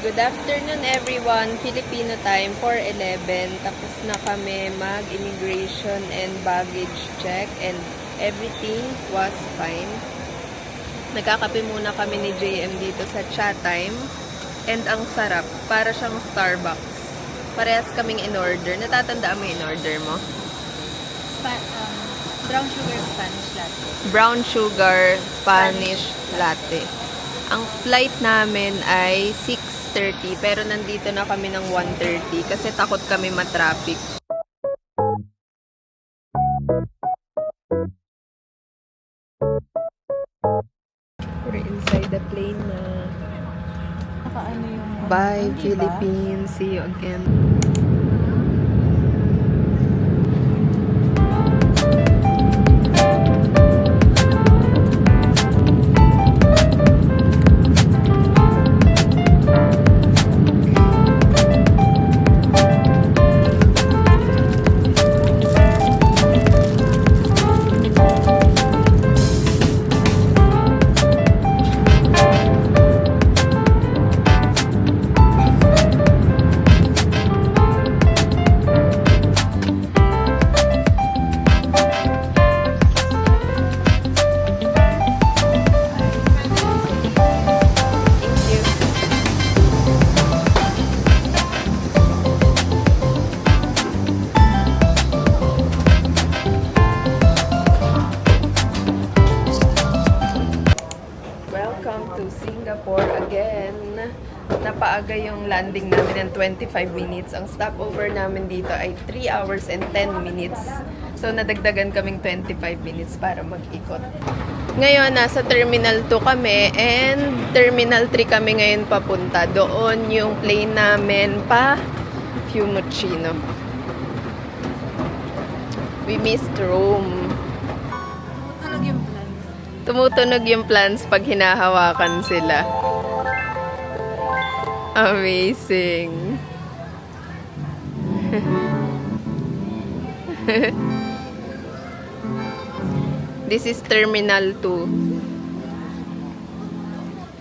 Good afternoon everyone. Filipino time, 4:11. Tapos na kami mag-immigration and baggage check and everything was fine. Nagkakape muna kami ni JM dito sa chat time. And ang sarap. Para siyang Starbucks. Parehas kaming in-order. Natatandaan mo in-order mo? Brown sugar Spanish latte. Brown sugar Spanish latte. Ang flight namin ay 6:30 pero nandito na kami ng 1:30 kasi takot kami matraffic. We're inside the plane na. Nakaano yung... Bye, diba? Philippines. See you again. Singapore again. Napaaga yung landing namin ng 25 minutes. Ang stopover namin dito ay 3 hours and 10 minutes. So, nadagdagan kaming 25 minutes para mag-ikot. Ngayon, nasa Terminal 2 kami and Terminal 3 kami ngayon papunta. Doon yung plane namin pa Fiumicino. We missed Rome. Tumutunog yung plans. Tumutunog yung plans pag hinahawakan sila. Amazing. This is Terminal 2.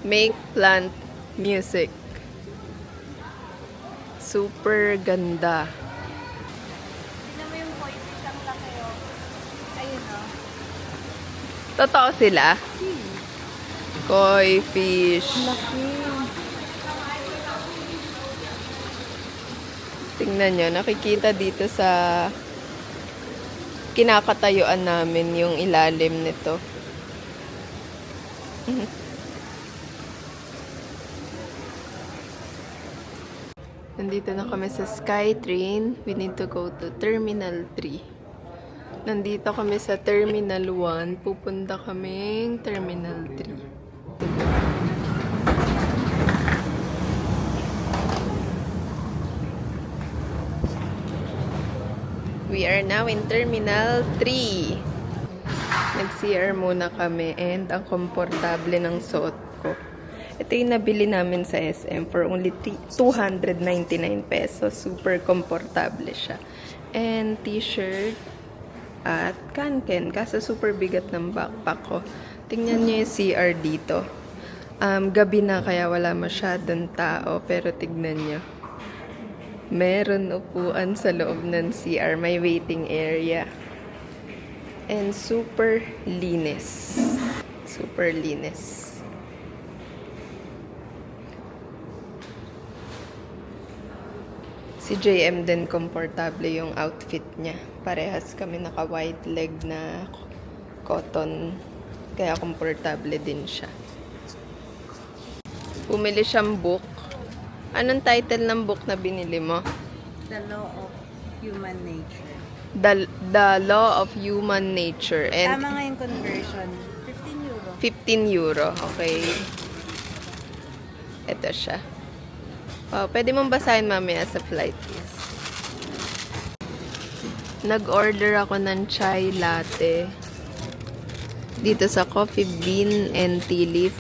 Make plant music. Super ganda. Tignan mo yung koi fish, ang laki oh. Ayun oh. Totoo sila? Koi fish. Laki. Tingnan nyo, nakikita dito sa kinakatayuan namin yung ilalim nito. Nandito na kami sa SkyTrain. We need to go to Terminal 3. Nandito kami sa Terminal 1. Pupunta kaming Terminal 3. We are now in Terminal 3. Nag-CR muna kami and ang komportable ng suot ko. Ito yung nabili namin sa SM for only 299 pesos. Super komportable siya. And t-shirt at kanken. Kaso super bigat ng backpack ko. Tingnan nyo yung CR dito. Gabi na kaya wala masyadong tao. Pero tignan nyo. Meron upuan sa loob ng CR. May waiting area. And super linis. Super linis. Si JM din komportable yung outfit niya. Parehas kami naka white leg na cotton. Kaya komportable din siya. Bumili siyang book. Anong title ng book na binili mo? The Law of Human Nature. The Law of Human Nature. And Tama nga yung conversion. 15 euro. 15 euro. Okay. Ito siya. Wow, pwede mong basahin mamaya sa flight. Nag-order ako ng chai latte. Dito sa Coffee Bean and Tea Leaf.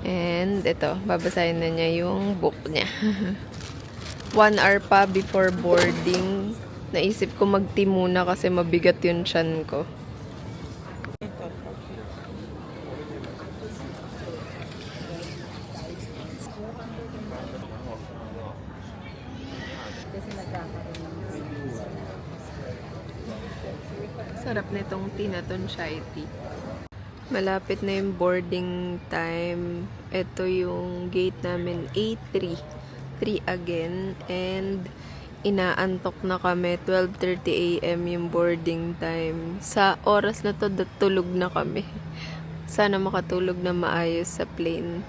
And ito, babasahin na niya yung book niya. 1 hour pa before boarding. Naisip ko mag-tea muna kasi mabigat yung tiyan ko. Sarap nitong tinaton chai tea. Malapit na yung boarding time. Ito yung gate namin, A3. 3 again. And inaantok na kami. 12:30 a.m. yung boarding time. Sa oras na to, tulog na kami. Sana makatulog na maayos sa plane.